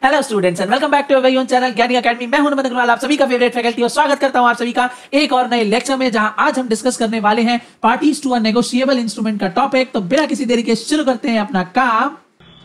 Hello students and welcome back to our own channel ज्ञानी academy. मैं हूं नमन अग्रवाल, आप सभी का फेवरेट फैकल्टी, और स्वागत करता हूं आप सभी का एक और नए लेक्चर में, जहां आज हम डिस्कस करने वाले हैं parties to a negotiable instrument का टॉपिक। तो बिना किसी देरी के शुरू करते हैं अपना काम।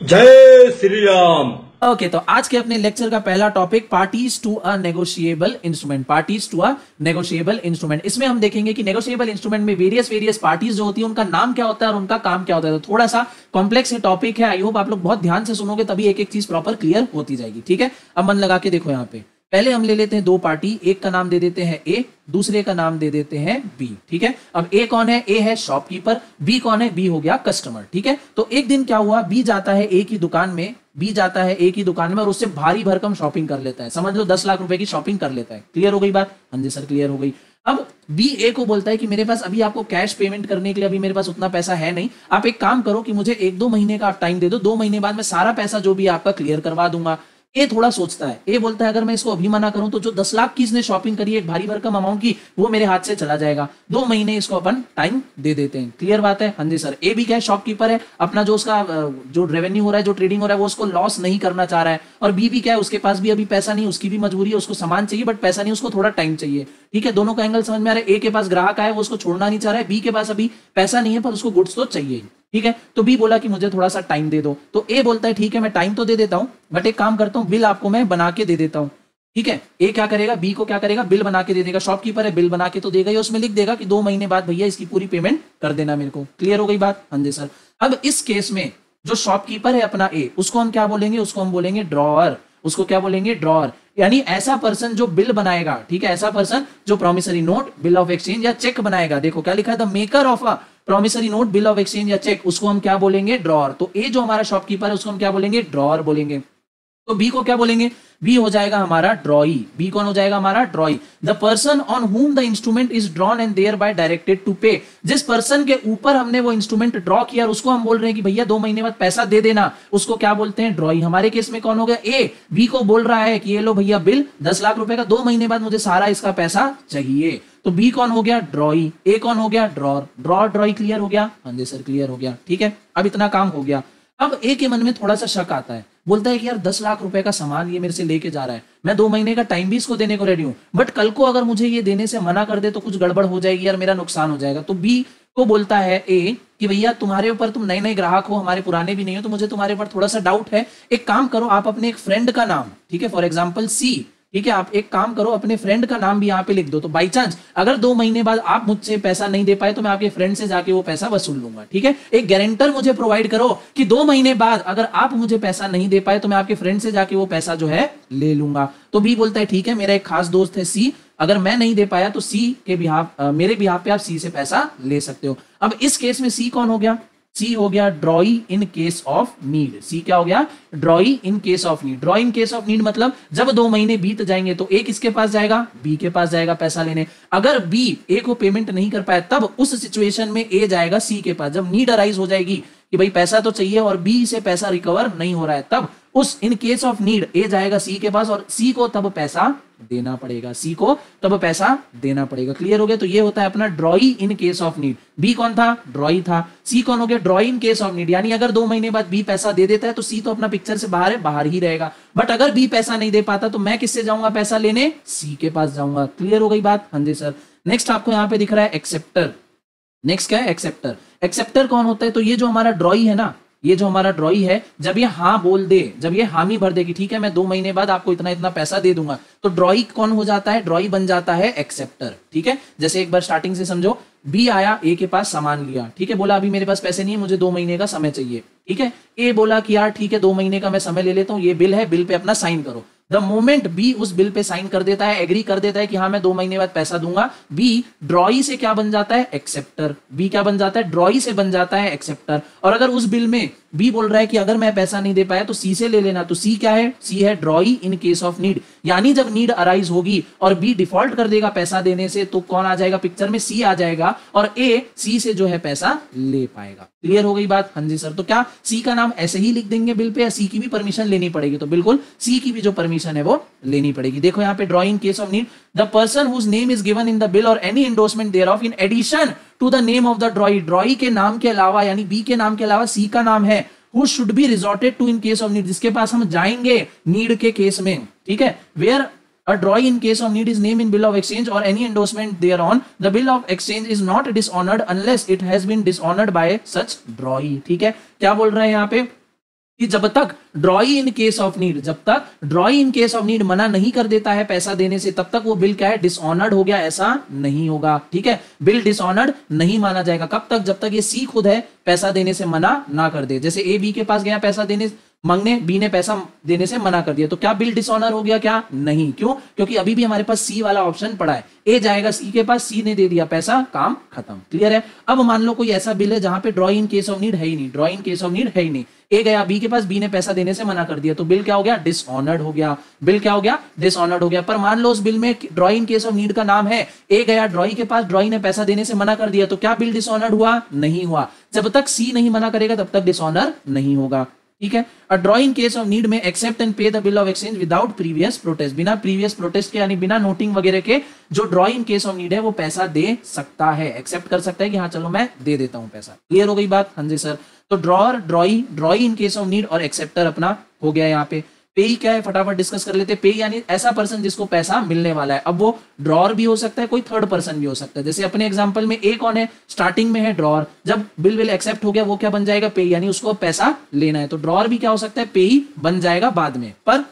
जय श्री राम। ओके, तो आज के अपने लेक्चर का पहला topic parties to a negotiable instrument. Parties to a negotiable instrument, इसमें हम देखेंगे कि नेगोशिएबल इंस्ट्रूमेंट में वेरियस पार्टीज जो होती है उनका नाम क्या होता है और उनका काम क्या होता है। तो थोड़ा सा कॉम्प्लेक्स टॉपिक है, आई होप आप लोग बहुत ध्यान से सुनोगे तभी एक एक चीज प्रॉपर क्लियर होती जाएगी। ठीक है, अब मन लगा के देखो। यहाँ पे पहले हम ले लेते हैं दो पार्टी, एक का नाम दे देते हैं ए, दूसरे का नाम दे देते हैं बी। ठीक है, अब ए कौन है? ए है शॉपकीपर। बी कौन है? बी हो गया कस्टमर। ठीक है, तो एक दिन क्या हुआ, बी जाता है ए की दुकान में, और उससे भारी भरकम शॉपिंग कर लेता है। समझ लो 10 लाख रुपए की शॉपिंग कर लेता है। क्लियर हो गई बात? हाँ जी सर, क्लियर हो गई। अब बी ए को बोलता है कि मेरे पास अभी आपको कैश पेमेंट करने के लिए अभी मेरे पास उतना पैसा है नहीं, आप एक काम करो कि मुझे 1-2 महीने का आप टाइम दे दो, 2 महीने बाद मैं सारा पैसा जो भी आपका क्लियर करवा दूंगा। ए थोड़ा सोचता है, ए बोलता है अगर मैं इसको अभी मना करूं तो जो 10 लाख की इसने शॉपिंग करी है एक भारी भरकम अमाउंट की, वो मेरे हाथ से चला जाएगा। 2 महीने इसको अपन टाइम दे देते हैं। क्लियर बात है? हाँ जी सर। ए भी क्या है? शॉपकीपर है, अपना जो उसका जो रेवेन्यू हो रहा है, जो ट्रेडिंग हो रहा है, वो उसको लॉस नहीं करना चाह रहा है। और बी भी क्या है? उसके पास भी अभी पैसा नहीं, उसकी भी मजबूरी है, उसको सामान चाहिए बट पैसा नहीं, उसको थोड़ा टाइम चाहिए। ठीक है, दोनों का एंगल समझ में आ रहा है। ए के पास ग्राहक आए, वो उसको छोड़ना नहीं चाह रहा है, बी के पास अभी पैसा नहीं है पर उसको गुड्स तो चाहिए। ठीक है, तो बी बोला कि मुझे थोड़ा सा टाइम दे दो, तो ए बोलता है ठीक है मैं टाइम तो दे देता हूं बट एक काम करता हूं, बिल आपको मैं बना के दे देता हूं। ठीक है, ए क्या करेगा? बी को क्या करेगा? बिल बना के दे देगा। शॉपकीपर है, बिल बना के तो देगा ही, उसमें लिख देगा कि 2 महीने बाद भैया इसकी पूरी पेमेंट कर देना मेरे को। क्लियर हो गई बात? हाँ जी सर। अब इस केस में जो शॉपकीपर है अपना ए, उसको हम क्या बोलेंगे? उसको हम बोलेंगे ड्रॉअर। उसको क्या बोलेंगे? ड्रॉअर। यानी ऐसा पर्सन जो बिल बनाएगा। ठीक है, ऐसा पर्सन जो promissory note, bill of exchange या चेक बनाएगा। देखो क्या लिखा है, the maker of a promissory note, bill of exchange या चेक, उसको हम क्या बोलेंगे? ड्रॉअर। तो ए जो हमारा शॉपकीपर है उसको हम क्या बोलेंगे? ड्रॉअर बोलेंगे। तो बी को क्या बोलेंगे? बी हो जाएगा हमारा ड्रॉई। बी कौन हो जाएगा? हमारा drawee. The person on whom the instrument is drawn and thereby directed to pay. जिस पर्सन के ऊपर हमने वो इंस्ट्रूमेंट ड्रॉ किया उसको हम बोल रहे हैं कि भैया 2 महीने बाद पैसा दे देना, उसको क्या बोलते हैं? ड्रॉई। हमारे केस में कौन हो गया? ए बी को बोल रहा है कि ये लो भैया बिल 10 लाख रुपए का, 2 महीने बाद मुझे सारा इसका पैसा चाहिए। तो बी कौन हो गया? ड्रॉई। ए कौन हो गया? ड्रॉर। ड्रॉर ड्रॉई। क्लियर हो गया? हाँ जी सर, क्लियर हो गया। ठीक है, अब इतना काम हो गया। अब ए के मन में थोड़ा सा शक आता है, बोलता है कि यार 10 लाख रुपए का सामान ये मेरे से लेके जा रहा है, मैं 2 महीने का टाइम भी इसको देने को रेडी हूं, बट कल को अगर मुझे ये देने से मना कर दे तो कुछ गड़बड़ हो जाएगी यार, मेरा नुकसान हो जाएगा। तो बी को बोलता है ए कि भैया तुम्हारे ऊपर, तुम नए नए ग्राहक हो, हमारे पुराने भी नहीं हो, तो मुझे तुम्हारे ऊपर थोड़ा सा डाउट है। एक काम करो, आप अपने एक फ्रेंड का नाम, ठीक है, फॉर एग्जाम्पल सी, ठीक है, आप एक काम करो अपने फ्रेंड का नाम भी यहाँ पे लिख दो, तो बाई चांस अगर 2 महीने बाद आप मुझसे पैसा नहीं दे पाए तो मैं आपके फ्रेंड से जाके वो पैसा वसूल लूंगा। ठीक है, एक गारंटर मुझे प्रोवाइड करो कि 2 महीने बाद अगर आप मुझे पैसा नहीं दे पाए तो मैं आपके फ्रेंड से जाके वो पैसा जो है ले लूंगा। तो बी बोलता है ठीक है, मेरा एक खास दोस्त है सी, अगर मैं नहीं दे पाया तो सी के बिहाफ, मेरे बिहाफ पे आप सी से पैसा ले सकते हो। अब इस केस में सी कौन हो गया? सी हो गया drawee in case of need. C क्या हो गया? Drawee in case of need. Drawee in case of need मतलब जब 2 महीने बीत जाएंगे तो ए किसके पास जाएगा? बी के पास जाएगा पैसा लेने। अगर बी ए को पेमेंट नहीं कर पाया तब उस सिचुएशन में ए जाएगा सी के पास। जब नीड अराइज हो जाएगी कि भाई पैसा तो चाहिए और बी से पैसा रिकवर नहीं हो रहा है, तब उस इन केस ऑफ नीड ए जाएगा सी के पास और सी को तब पैसा देना पड़ेगा। सी को तब पैसा देना पड़ेगा। क्लियर हो गया? तो ये होता है अपना drawee in case of need. B कौन था? ड्रॉई था। सी कौन हो गया? Drawee in case of need. यानी अगर 2 महीने बाद बी पैसा दे देता है तो सी तो अपना पिक्चर से बाहर है, बाहर ही रहेगा। बट अगर बी पैसा नहीं दे पाता तो मैं किससे जाऊंगा पैसा लेने? सी के पास जाऊंगा। क्लियर हो गई बात? हाँ जी सर। नेक्स्ट आपको यहाँ पे दिख रहा है एक्सेप्टर। नेक्स्ट क्या है? एक्सेप्टर। एक्सेप्टर कौन होता है? तो ये जो हमारा ड्रॉई है ना, ये जो हमारा ड्रॉई है, जब ये हाँ बोल दे, जब ये हामी भर दे कि ठीक है मैं 2 महीने बाद आपको इतना इतना पैसा दे दूंगा, तो ड्रॉई कौन हो जाता है? ड्रॉई बन जाता है एक्सेप्टर। ठीक है, जैसे एक बार स्टार्टिंग से समझो, बी आया, ए के पास सामान लिया, ठीक है, बोला अभी मेरे पास पैसे नहीं है, मुझे 2 महीने का समय चाहिए। ठीक है, ए बोला कि यार ठीक है 2 महीने का मैं समय ले लेता हूँ, ये बिल है, बिल पे अपना साइन करो। द मोमेंट बी उस बिल पे साइन कर देता है, एग्री कर देता है कि हाँ मैं 2 महीने बाद पैसा दूंगा, बी ड्रॉई से क्या बन जाता है? एक्सेप्टर। बी क्या बन जाता है? ड्रॉई से बन जाता है एक्सेप्टर। और अगर उस बिल में बी बोल रहा है कि अगर मैं पैसा नहीं दे पाया तो सी से ले लेना, तो सी क्या है? सी है ड्रॉई इन केस ऑफ नीड। यानी जब नीड अराइज होगी और बी डिफॉल्ट कर देगा पैसा देने से तो कौन आ जाएगा पिक्चर में? सी आ जाएगा और ए सी से जो है पैसा ले पाएगा। क्लियर हो गई बात? हाँ जी सर। तो क्या सी का नाम ऐसे ही लिख देंगे बिल पे या सी की भी परमिशन लेनी पड़ेगी? तो बिल्कुल सी की भी जो परमिशन है वो लेनी पड़ेगी। देखो यहाँ पे drawing case of need, the person whose name is given in the bill or any endorsement thereof in addition to the name of the drawee. Drawee के नाम के अलावा यानी बी के नाम के अलावा सी का नाम है who should be resorted to in case of need, जिसके पास हम जाएंगे नीड के केस में, ठीक है। Where a drawee in case of need is named in bill of exchange or any endorsement thereon, the bill of exchange is not dishonored unless it has been dishonored by such drawee, ठीक है। क्या बोल रहे हैं यहाँ पे कि जब तक ड्रॉई इन केस ऑफ नीड, जब तक ड्रॉई इन केस ऑफ नीड मना नहीं कर देता है पैसा देने से, तब तक वो बिल क्या है, डिसऑनर्ड हो गया, ऐसा नहीं होगा, ठीक है। बिल डिसऑनर्ड नहीं माना जाएगा, कब तक, जब तक ये सी खुद है पैसा देने से मना ना कर दे। जैसे ए बी के पास गया पैसा देने मांगने, बी ने पैसा देने से मना कर दिया, तो क्या बिल डिसऑनर हो गया, क्या नहीं, क्यों, क्योंकि अभी भी हमारे पास सी वाला ऑप्शन पड़ा है। ए जाएगा सी के पास, सी ने दे दिया पैसा, काम खत्म, क्लियर है। अब मान लो कोई ऐसा बिल है जहां पे ड्रॉई इन केस ऑफ नीड है ही नहीं, ड्रॉई इन केस ऑफ नीड है ही नहीं, ए गया बी के पास, बी ने पैसा देने से मना कर दिया, तो बिल क्या हो गया, डिसऑनर्ड हो गया, बिल क्या हो गया, डिसऑनर्ड हो गया। पर मान लो उस बिल में ड्रॉई इन केस ऑफ नीड का नाम है, ए गया ड्रॉई के पास, ड्रॉई ने पैसा देने से मना कर दिया, तो क्या बिल डिसऑनर्ड हुआ, नहीं हुआ। जब तक सी नहीं मना करेगा तब तक डिसऑनर नहीं होगा, ठीक है। A drawee in case of need में accept and pay the bill of exchange without previous protest, बिना प्रीवियस प्रोटेस्ट के यानी बिना नोटिंग वगैरह के जो drawee in case of need है वो पैसा दे सकता है, एक्सेप्ट कर सकता है कि हाँ चलो मैं दे देता हूं पैसा, क्लियर हो गई बात, हाँ जी सर। तो drawer, ड्रॉई, ड्रॉई in case of need और एक्सेप्टर अपना हो गया यहाँ पे। पेई क्या है फटाफट डिस्कस कर लेते हैं। पेई यानी ऐसा पर्सन जिसको पैसा मिलने वाला है, अब वो ड्रॉअर भी हो सकता है, कोई थर्ड पर्सन भी हो सकता है। जैसे अपने एग्जांपल में ए कौन है, स्टार्टिंग में है ड्रॉअर, जब बिल एक्सेप्ट हो गया वो क्या बन जाएगा, पेई, यानी उसको पैसा लेना है, तो ड्रॉअर भी क्या हो सकता है, पेई बन जाएगा बाद में, पर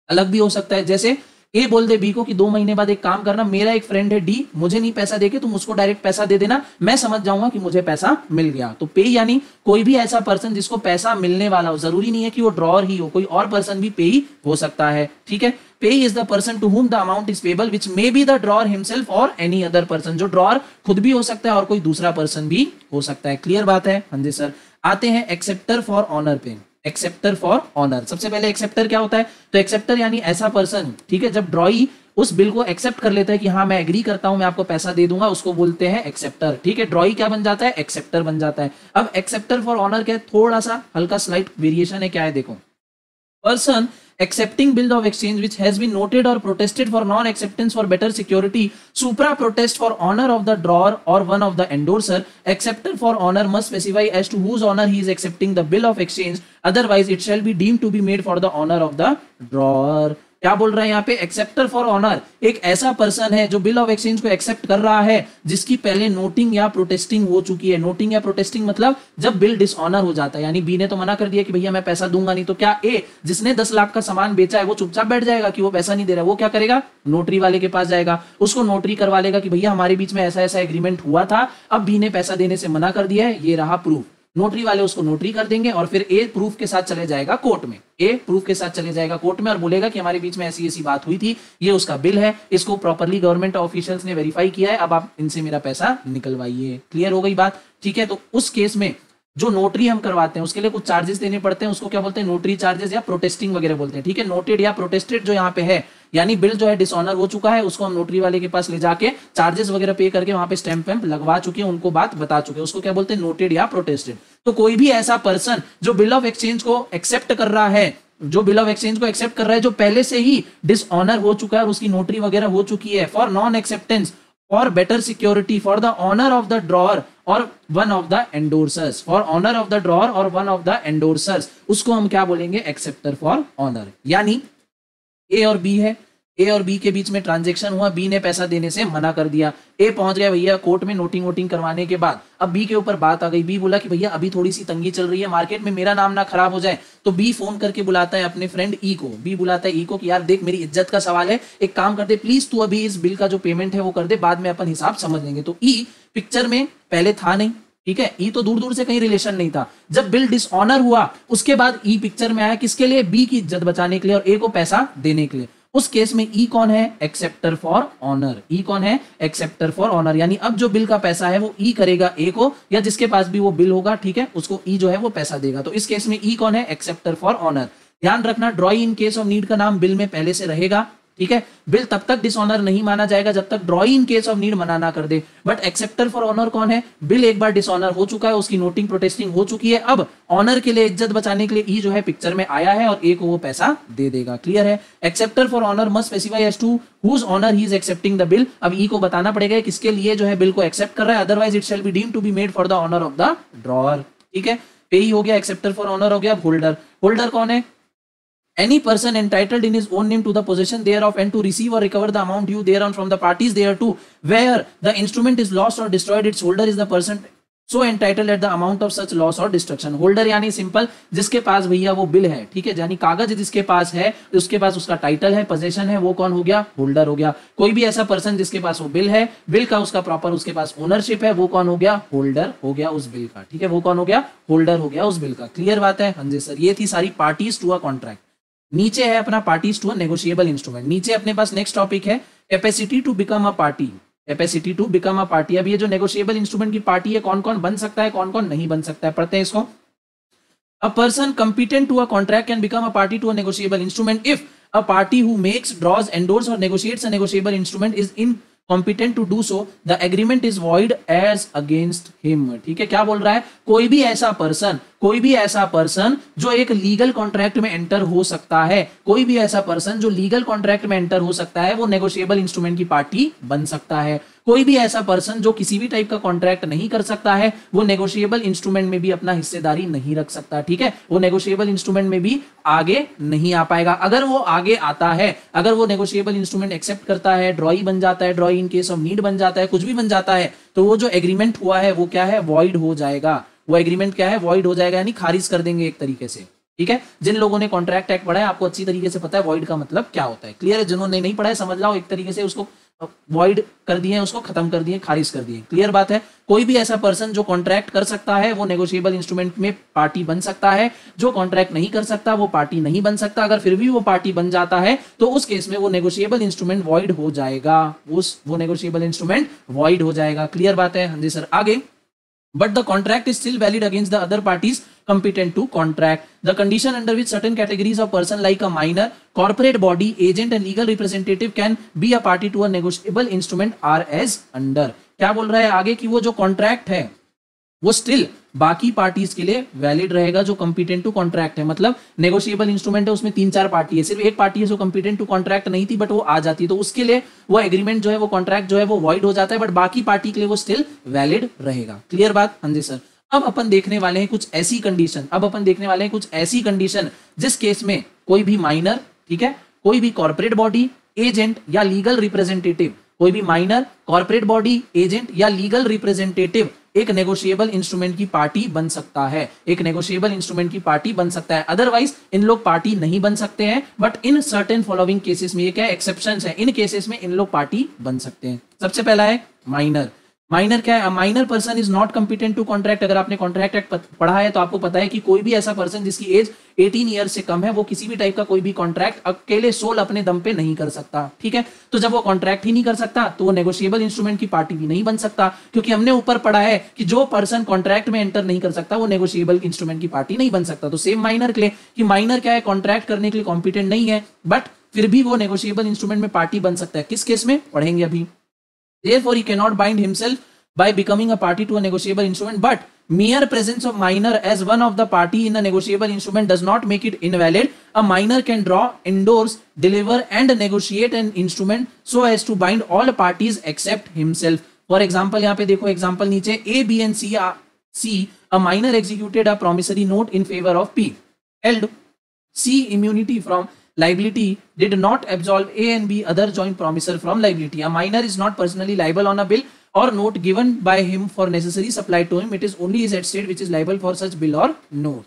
अलग भी हो सकता है। जैसे ए बोल दे बी को कि 2 महीने बाद एक काम करना, मेरा एक फ्रेंड है डी, मुझे नहीं पैसा देके तुम उसको डायरेक्ट पैसा दे देना, मैं समझ जाऊंगा कि मुझे पैसा मिल गया। तो पे यानी कोई भी ऐसा पर्सन जिसको पैसा मिलने वाला हो, जरूरी नहीं है कि वो ड्रॉअर ही हो, कोई और पर्सन भी पे हो सकता है, ठीक है। Payee is the person to whom the amount is payable which may be the drawer himself और एनी अदर पर्सन, जो ड्रॉअर खुद भी हो सकता है और कोई दूसरा पर्सन भी हो सकता है, क्लियर बात है, हाँ जी सर। आते हैं एक्सेप्टर फॉर ऑनर पे, एक्सेप्टर फॉर ऑनर। सबसे पहले एक्सेप्टर क्या होता है, तो एक्सेप्टर यानी ऐसा पर्सन, ठीक है, जब ड्रॉई उस बिल को एक्सेप्ट कर लेता है कि हाँ मैं एग्री करता हूं, मैं आपको पैसा दे दूंगा, उसको बोलते हैं एक्सेप्टर, ठीक है। ड्रॉई क्या बन जाता है, एक्सेप्टर बन जाता है। अब एक्सेप्टर फॉर ऑनर क्या है, थोड़ा सा हल्का स्लाइट वेरिएशन है, क्या है देखो, person accepting bill of exchange which has been noted or protested for non acceptance for better security supra protest for honor of the drawer or one of the endorser, acceptor for honor must specify as to whose honor he is accepting the bill of exchange, otherwise it shall be deemed to be made for the honor of the drawer। क्या बोल रहे हैं यहाँ पे, acceptor for honour एक ऐसा person है जो बिल ऑफ एक्सचेंज को एक्सेप्ट कर रहा है जिसकी पहले नोटिंग या प्रोटेस्टिंग हो चुकी है। नोटिंग या प्रोटेस्टिंग मतलब जब बिल डिसऑनर हो जाता है, यानी बी ने तो मना कर दिया कि भैया मैं पैसा दूंगा नहीं, तो क्या ए जिसने 10 लाख का सामान बेचा है वो चुपचाप बैठ जाएगा कि वो पैसा नहीं दे रहा, वो क्या करेगा, नोटरी वाले के पास जाएगा, उसको नोटरी करवा लेगा कि भैया हमारे बीच में ऐसा ऐसा एग्रीमेंट हुआ था, अब बी ने पैसा देने से मना कर दिया है, ये रहा प्रूफ। नोटरी वाले उसको नोटरी कर देंगे और फिर ए प्रूफ के साथ चले जाएगा कोर्ट में, ए प्रूफ के साथ चले जाएगा कोर्ट में और बोलेगा कि हमारे बीच में ऐसी ऐसी बात हुई थी, ये उसका बिल है, इसको प्रॉपर्ली गवर्नमेंट ऑफिशियल्स ने वेरीफाई किया है, अब आप इनसे मेरा पैसा निकलवाइए, क्लियर हो गई बात, ठीक है। तो उस केस में जो नोटरी हम करवाते हैं उसके लिए कुछ चार्जेस देने पड़ते हैं, उसको क्या बोलते हैं, नोटरी चार्जेस या प्रोटेस्टिंग वगैरह बोलते हैं, ठीक है। नोटेड या प्रोटेस्टेड जो यहाँ पे है, यानी बिल जो है डिसऑनर हो चुका है, उसको हम नोटरी वाले के पास ले जाके चार्जेस वगैरह पे करके वहां पे स्टैंप वैम्प लगवा चुके हैं, उनको बात बता चुके हैं, उसको क्या बोलते हैं, नोटेड या प्रोटेस्टेड। तो कोई भी ऐसा पर्सन जो बिल ऑफ एक्सचेंज को एक्सेप्ट कर रहा है, जो बिल ऑफ एक्सचेंज को एक्सेप्ट कर रहा है, जो पहले से ही डिसऑनर हो चुका है और उसकी नोटरी वगैरह हो चुकी है, फॉर नॉन एक्सेप्टेंस और better security for the honour of the drawer और one of the endorsers, for honour of the drawer और वन ऑफ द एंडोर्सर्स, उसको हम क्या बोलेंगे, एक्सेप्टर फॉर ऑनर। यानी ए और बी है, ए और बी के बीच में ट्रांजैक्शन हुआ, बी ने पैसा देने से मना कर दिया, ए पहुंच गया भैया कोर्ट में नोटिंग वोटिंग करवाने के बाद, अब बी के ऊपर बात आ गई, बी बोला कि भैया अभी थोड़ी सी तंगी चल रही है मार्केट में, मेरा नाम ना खराब हो जाए, तो बी फोन करके बुलाता है अपने फ्रेंड ई को, बी बुलाता है ई को कि यार देख मेरी इज्जत का सवाल है, एक काम कर दे प्लीज, तू अभी इस बिल का जो पेमेंट है वो कर दे, बाद में अपन हिसाब समझ लेंगे। तो ई पिक्चर में पहले था नहीं, ठीक है, ई तो दूर दूर से कहीं रिलेशन नहीं था, जब बिल डिसऑनर हुआ उसके बाद ई पिक्चर में आया, किसके लिए, बी की इज्जत बचाने के लिए और ए को पैसा देने के लिए। उस केस में ई कौन है, एक्सेप्टर फॉर ऑनर, ई कौन है, एक्सेप्टर फॉर ऑनर, यानी अब जो बिल का पैसा है वो ई करेगा ए को, या जिसके पास भी वो बिल होगा, ठीक है, उसको ई जो है वो पैसा देगा। तो इस केस में ई कौन है, एक्सेप्टर फॉर ऑनर। ध्यान रखना drawee in case of need का नाम बिल में पहले से रहेगा, ठीक है। बिल तब तक डिसऑनर नहीं माना जाएगा जब तक ड्रॉई इन केस ऑफ नीड मना ना कर दे। बट एक्सेप्टर फॉर ऑनर कौन है, बिल एक बार डिसऑनर हो चुका है, उसकी नोटिंग प्रोटेस्टिंग हो चुकी है, अब ऑनर के लिए इज्जत बचाने के लिए ई जो है पिक्चर में आया है और ए को वो पैसा दे देगा, क्लियर है। Acceptor for honour must specify as to whose honour he is accepting the bill, अब ई को बताना पड़ेगा किसके लिए जो है बिल को एक्सेप्ट कर रहा है, otherwise it shall be deemed to be made for the honour of the drawer, ठीक है। पेई हो गया, एक्सेप्टर फॉर ऑनर हो गया, होल्डर। होल्डर कौन है? Any person entitled in his own name to the possession thereof and to receive or recover the amount due thereon from the parties thereto, where the instrument is lost or destroyed, its holder is the person so entitled at the amount of such loss or destruction. Holder यानी simple जिसके पास भैया वो bill है, ठीक है, यानी कागज जिसके पास है, उसके पास उसका टाइटल है, पोजेशन है, वो कौन हो गया? होल्डर हो गया। कोई भी ऐसा पर्सन जिसके पास वो बिल है, बिल का उसका प्रॉपर उसके पास ओनरशिप है, वो कौन हो गया? होल्डर हो गया उस बिल का, ठीक है, वो कौन हो गया? होल्डर हो गया उस बिल का। क्लियर बात है? हाँ जी सर, ये थी सारी पार्टीज टू अ कॉन्ट्रैक्ट। नीचे है अपना parties to a negotiable instrument. नीचे अपने पास नेक्स्ट टॉपिक है capacity to become a party. Capacity to become a party. अब ये जो नेगोशिएबल इंस्ट्रूमेंट की पार्टी है, कौन कौन बन सकता है, कौन कौन नहीं बन सकता है, पढ़ते हैं इसको। A person competent to a contract can become a party to a negotiable instrument if a party who makes, draws, endorses or negotiates a negotiable instrument is incompetent to do so, the agreement is void as against him। ठीक है, क्या बोल रहा है? कोई भी ऐसा person जो एक लीगल कॉन्ट्रैक्ट में एंटर हो सकता है, कोई भी ऐसा पर्सन जो लीगल कॉन्ट्रैक्ट में एंटर हो सकता है, वो नेगोशिएबल इंस्ट्रूमेंट की पार्टी बन सकता है। कोई भी ऐसा पर्सन जो किसी भी टाइप का कॉन्ट्रैक्ट नहीं कर सकता है, वो नेगोशिएबल इंस्ट्रूमेंट में भी अपना हिस्सेदारी नहीं रख सकता, ठीक है, वो नेगोशिएबल इंस्ट्रूमेंट में भी आगे नहीं आ पाएगा। अगर वो आगे आता है, अगर वो नेगोशिएबल इंस्ट्रूमेंट एक्सेप्ट करता है, ड्रॉई बन जाता है, ड्रॉई इन केस ऑफ नीड बन जाता है, कुछ भी बन जाता है, तो वो जो एग्रीमेंट हुआ है वो क्या है? वॉइड हो जाएगा। वो एग्रीमेंट क्या है? वॉइड हो जाएगा, यानी खारिज कर देंगे एक तरीके से, ठीक है। जिन लोगों ने कॉन्ट्रैक्ट एक्ट पढ़ा है, आपको अच्छी तरीके से पता है वॉइड का मतलब क्या होता है। क्लियर है? जिन्होंने नहीं पढ़ा है समझ लाओ, एक तरीके से उसको वॉइड कर दिए, उसको खत्म कर दिए, खारिज कर दिए। क्लियर बात है? कोई भी ऐसा पर्सन जो कॉन्ट्रैक्ट कर सकता है वो नेगोशिएबल इंस्ट्रूमेंट में पार्टी बन सकता है, जो कॉन्ट्रैक्ट नहीं कर सकता वो पार्टी नहीं बन सकता। अगर फिर भी वो पार्टी बन जाता है तो उस केस में वो नेगोशिएबल इंस्ट्रूमेंट वॉइड हो जाएगा, वो नेगोशिएबल इंस्ट्रूमेंट वॉइड हो जाएगा। क्लियर बात है? हाँ जी सर। आगे, but the contract is still valid against the other parties competent to contract. The condition under which certain categories of person like a minor, corporate body, agent and legal representative can be a party to a negotiable instrument are as under। क्या बोल रहा है आगे कि वो जो contract है वो स्टिल बाकी पार्टीज के लिए वैलिड रहेगा जो कंपीटेंट टू कॉन्ट्रैक्ट है। मतलब नेगोशिएबल इंस्ट्रूमेंट है, उसमें 3-4 पार्टी है, सिर्फ एक पार्टी है जो कंपीटेंट टू कॉन्ट्रैक्ट नहीं थी बट वो आ जाती है, तो उसके लिए वो एग्रीमेंट जो है, वो कॉन्ट्रैक्ट जो है वो वॉइड हो जाता है, बट बाकी पार्टी के लिए वो स्टिल वैलिड रहेगा। क्लियर बात? हाँ जी सर। अब अपन देखने वाले हैं कुछ ऐसी कंडीशन, जिस केस में कोई भी माइनर, ठीक है, कोई भी कॉर्पोरेट बॉडी, एजेंट या लीगल रिप्रेजेंटेटिव, कोई भी माइनर, कॉर्पोरेट बॉडी, एजेंट या लीगल रिप्रेजेंटेटिव एक नेगोशिएबल इंस्ट्रूमेंट की पार्टी बन सकता है, एक नेगोशिएबल इंस्ट्रूमेंट की पार्टी बन सकता है। अदरवाइज इन लोग पार्टी नहीं बन सकते हैं, but in certain following cases में, ये क्या एक्सेप्शंस है, इन केसेस में इन लोग पार्टी बन सकते हैं। सबसे पहला है माइनर। माइनर क्या है? Minor person is not competent to contract. अगर आपने कॉन्ट्रैक्ट एक्ट पढ़ा है तो आपको पता है कि कोई भी ऐसा पर्सन जिसकी एज 18 ईयर से कम है, वो किसी भी टाइप का कोई भी कॉन्ट्रैक्ट अकेले सोल अपने दम पे नहीं कर सकता, ठीक है। तो जब वो कॉन्ट्रैक्ट ही नहीं कर सकता तो वो नेगोशिएबल इंस्ट्रूमेंट की पार्टी भी नहीं बन सकता, क्योंकि हमने ऊपर पढ़ा है कि जो पर्सन कॉन्ट्रैक्ट में एंटर नहीं कर सकता वो नेगोशिएबल इंस्ट्रूमेंट की पार्टी नहीं बन सकता। तो सेम माइनर के लिए कि माइनर क्या है? कॉन्ट्रैक्ट करने के लिए कॉम्पिटेंट नहीं है, बट फिर भी वो नेगोशिएबल इंस्ट्रूमेंट में पार्टी बन सकता है। किस केस में? पढ़ेंगे अभी। Therefore he cannot bind himself by becoming a party to a negotiable instrument, but mere presence of minor as one of the party in a negotiable instrument does not make it invalid. A minor can draw, endorse, deliver and negotiate an instrument so as to bind all parties except himself. For example, यहाँ पे देखो example नीचे, A, B and C, a minor executed a promissory note in favor of P, held C immunity from liability, did not absolve A and B other joint promisor from liability. A minor is not personally liable on a bill or note given by him for necessary supplied to him. It is only his estate which is liable for such bill or note.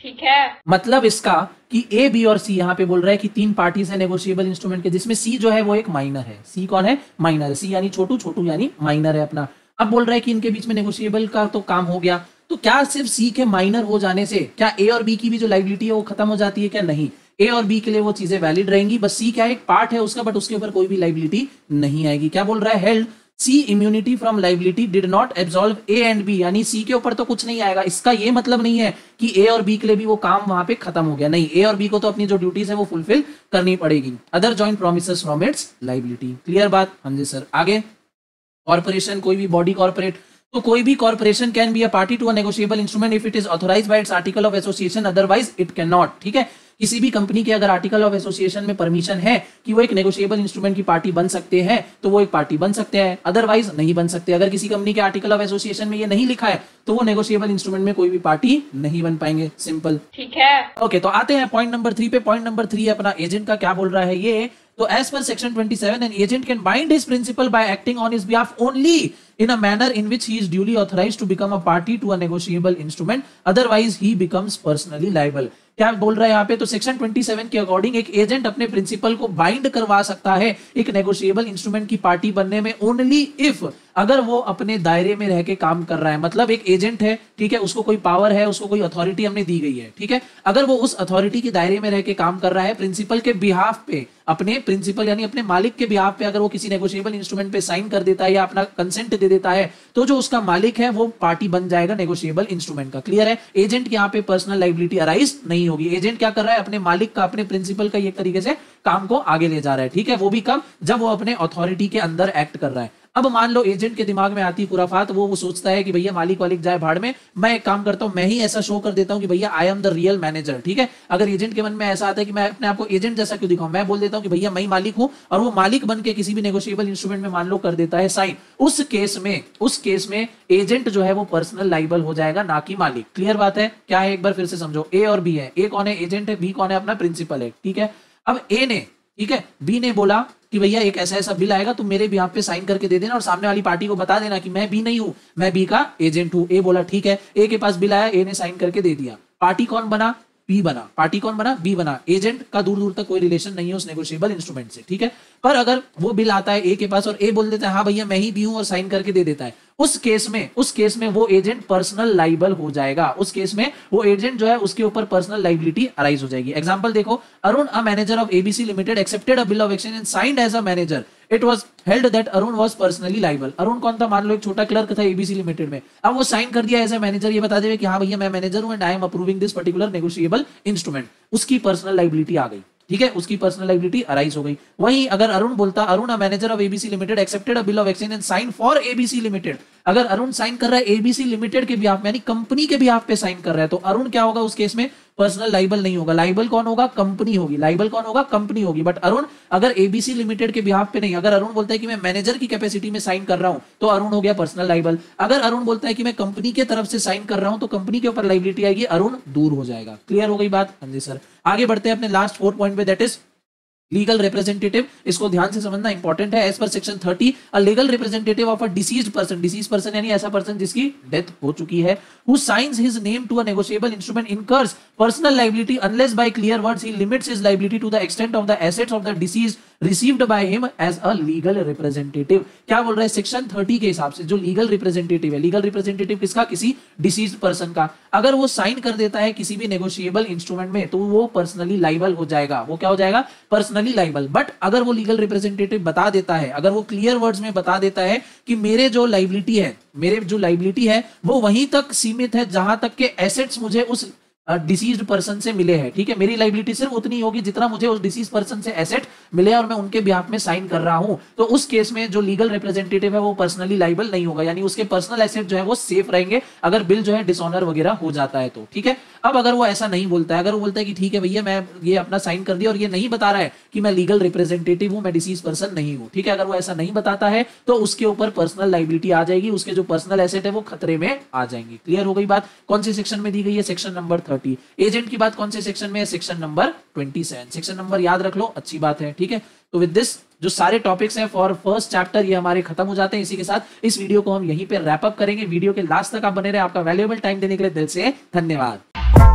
ठीक है, मतलब इसका कि A, B और C यहाँ पे बोल रहा है कि 3 पार्टीज है नेगोशिएबल इंस्ट्रूमेंट के, जिसमें C जो है वो एक माइनर है। C कौन है? माइनर। C यानी छोटू, छोटू यानी माइनर है अपना। अब बोल रहा है कि इनके बीच में नेगोशिएबल का तो काम हो गया, तो क्या सिर्फ C के माइनर हो जाने से क्या A और B की भी जो लायबिलिटी है वो खत्म हो जाती है? क्या नहीं, A और B के लिए वो चीजें वैलिड रहेंगी, बस C क्या एक पार्ट है उसका, बट उसके ऊपर कोई भी लायबिलिटी नहीं आएगी। क्या बोल रहा है? Held C immunity from liability did not absolve A and B, यानी C के ऊपर तो कुछ नहीं आएगा। इसका ये मतलब नहीं है कि A और B के लिए भी वो काम वहां पे खत्म हो गया, नहीं, A और B को तो अपनी जो ड्यूटीज है वो फुलफिल करनी पड़ेगी। Other joint promises from its liability. Clear बात? हाँ जी सर। आगे, कॉर्पोरेशन, कोई भी बॉडी कॉर्पोरेट, तो कोई भी corporation can be a party to a negotiable instrument if it is authorised by its article of association, otherwise it can not. ठीक है, किसी भी कंपनी के अगर आर्टिकल ऑफ एसोसिएशन में परमिशन है कि वो एक नेगोशिएबल इंस्ट्रूमेंट की पार्टी बन सकते हैं तो वो एक पार्टी बन सकते हैं, अदरवाइज नहीं बन सकते। अगर किसी कंपनी के आर्टिकल ऑफ एसोसिएशन में ये नहीं लिखा है तो वो नेगोशिएबल इंस्ट्रूमेंट में कोई भी पार्टी नहीं बन पाएंगे। सिंपल, ठीक है। ओके, तो आते हैं पॉइंट नंबर 3 पे। पॉइंट नंबर 3 अपना एजेंट का क्या बोल रहा है ये, तो as per section 27 an agent can bind his principal by acting on his behalf only in a manner in which he is duly authorized to become a party to a negotiable instrument, otherwise he becomes personally liable। क्या बोल रहा है यहाँ पे, तो section 27 के according एक agent अपने प्रिंसिपल को बाइंड करवा सकता है एक नेगोशिएबल इंस्ट्रूमेंट की पार्टी बनने में ओनली इफ, अगर वो अपने दायरे में रह के काम कर रहा है। मतलब एक एजेंट है, ठीक है, उसको कोई पावर है, उसको कोई अथॉरिटी हमने दी गई है, ठीक है, अगर वो उस अथॉरिटी के दायरे में रह के काम कर रहा है, प्रिंसिपल के बिहाफ पे, अपने प्रिंसिपल यानी अपने मालिक के बिहाफ पे अगर वो किसी नेगोशिएबल इंस्ट्रूमेंट पे साइन कर देता है या अपना कंसेंट दे देता है तो जो उसका मालिक है वो पार्टी बन जाएगा नेगोशिएबल इंस्ट्रूमेंट का। क्लियर है, एजेंट के यहाँ पे पर्सनल लायबिलिटी अराइज नहीं होगी। एजेंट क्या कर रहा है, अपने मालिक का, अपने प्रिंसिपल का एक तरीके से काम को आगे ले जा रहा है, ठीक है, वो भी कब, जब वो अपने अथॉरिटी के अंदर एक्ट कर रहा है। अब मान लो एजेंट के दिमाग में आती खुराफात, वो सोचता है कि भैया मालिक वालिक जाए भाड़ में, मैं एक काम करता हूं, मैं ही ऐसा शो कर देता हूं कि भैया I am the real manager, ठीक है। अगर एजेंट के मन में ऐसा आता है कि मैं अपने आपको एजेंट जैसा क्यों दिखाऊं, मैं बोल देता हूं कि भैया मैं ही मालिक हूं, और वो मालिक बन के किसी भी नेगोशिएबल इंस्ट्रूमेंट में मान लो कर देता है साइन, उस केस में एजेंट जो है वो पर्सनल लाइबल हो जाएगा, ना कि मालिक। क्लियर बात है, क्या है एक बार फिर से समझो, ए और बी है, ए कौन है, एजेंट है, बी कौन है, अपना प्रिंसिपल है, ठीक है। अब ए ने, ठीक है, बी ने बोला कि भैया एक ऐसा ऐसा बिल आएगा, तुम मेरे बिहाफ पे साइन करके दे देना और सामने वाली पार्टी को बता देना कि मैं बी नहीं हूं, मैं बी का एजेंट हूं। ए बोला ठीक है, ए के पास बिल आया, ए ने साइन करके दे दिया, पार्टी कौन बना, बी बना, पार्टी कौन बना, बी बना। एजेंट का दूर दूर तक कोई रिलेशन नहीं है उस नेगोशिएबल इंस्ट्रूमेंट से, ठीक है। पर अगर वो बिल आता है ए के पास और ए बोल देता है हाँ भैया मैं ही बी हूं और साइन करके दे देता है, उस केस में वो एजेंट पर्सनल लाइबल हो जाएगा। उस केस में वो एजेंट जो है उसके ऊपर पर्सनल लाइबिलिटी अराइज हो जाएगी। एग्जांपल देखो, Arun a manager of ABC limited accepted a bill of exchange and signed as a manager, it was held that Arun was personally liable. Arun कौन था, मान लो एक छोटा क्लर्क था एबीसी लिमिटेड में, अब वो साइन कर दिया एज अ मैनेजर, ये बता देवे कि हाँ भैया मैं मैनेजर हूं and I am approving this particular negotiable instrument, उसकी पर्सनल लाइबिलिटी आ गई, ठीक है, उसकी पर्सनल लाइबिलिटी अराइज हो गई। वहीं अगर अरुण बोलता, Arun a manager of ABC limited accepted a bill of exchange and sign for ABC limited, अगर अरुण साइन कर रहा है एबीसी लिमिटेड के बिहाफ यानी कंपनी के बिहाफ पे साइन कर रहा है, तो अरुण क्या होगा उस केस में, पर्सनल लाइबल नहीं होगा। लाइबल कौन होगा, कंपनी होगी, लाइबल कौन होगा, कंपनी होगी। बट अरुण अगर एबीसी लिमिटेड के बिहाफ पे नहीं, अगर अरुण बोलता है कि मैं मैनेजर की कैपेसिटी में साइन कर रहा हूं तो अरुण हो गया पर्सनल लाइबल। अगर अरुण बोलता है कि मैं कंपनी की तरफ से साइन कर रहा हूं तो कंपनी के ऊपर लाइबिलिटी आएगी, अरुण दूर हो जाएगा। क्लियर हो गई बात, हाँ जी सर। आगे बढ़ते हैं अपने लास्ट 4 पॉइंट पे, दैट इज लीगल रिप्रेजेंटेटिव। इसको ध्यान से समझना इंपॉर्टेंट है। As per section 30 a legal representative of a deceased person यानी ऐसा पर्सन जिसकी डेथ हो चुकी है, who signs his name to a negotiable instrument incurs personal liability unless by clear words he limits his liability to the extent of the assets of the deceased received by him as a legal representative। क्या बोल रहा है section 30 के हिसाब से, जो legal representative है, legal representative किसका, किसी डिसीज्ड पर्सन का, अगर वो साइन कर देता है किसी भी नेगोशिएबल इंस्ट्रूमेंट में तो वो पर्सनली लाइबल हो जाएगा। वो क्या हो जाएगा, पर्सनली लाइबल। बट अगर वो लीगल रिप्रेजेंटेटिव बता देता है, अगर वो क्लियर वर्ड्स में बता देता है कि मेरे जो लाइबिलिटी है वो वहीं तक सीमित है जहां तक के एसेट्स मुझे उस डिसीज्ड पर्सन से मिले हैं, ठीक है, मेरी लाइबिलिटी सिर्फ उतनी होगी जितना मुझे उस डिसीज पर्सन से एसेट मिले और मैं उनके बिहाफ में साइन कर रहा हूं, तो उस केस में जो लीगल रिप्रेजेंटेटिव है वो पर्सनली लाइबल नहीं होगा, यानी उसके पर्सनल एसेट जो है वो सेफ रहेंगे अगर बिल जो है डिसऑनर वगैरह हो जाता है तो, ठीक है। अब अगर वो ऐसा नहीं बोलता है, अगर वो बोलता है कि ठीक है भैया मैं ये अपना साइन कर दिया और ये नहीं बता रहा है कि मैं लीगल रिप्रेजेंटेटिव हूं, मैं डिसीज पर्सन नहीं हूं, ठीक है, अगर वो ऐसा नहीं बताता है तो उसके ऊपर पर्सनल लाइबिलिटी आ जाएगी, उसके जो पर्सनल एसेट है वो खतरे में आ जाएंगे। क्लियर हो गई बात। कौन से सेक्शन में दी गई है, सेक्शन नंबर 30। एजेंट की बात कौन से सेक्शन में है, सेक्शन नंबर 27। सेक्शन नंबर याद रख लो, अच्छी बात है, ठीक है। तो विद दिस जो सारे टॉपिक्स हैं फॉर फर्स्ट चैप्टर ये हमारे खत्म हो जाते हैं। इसी के साथ इस वीडियो को हम यहीं पे रैप अप करेंगे। वीडियो के लास्ट तक आप बने रहे, आपका वैल्यूएबल टाइम देने के लिए दिल से धन्यवाद।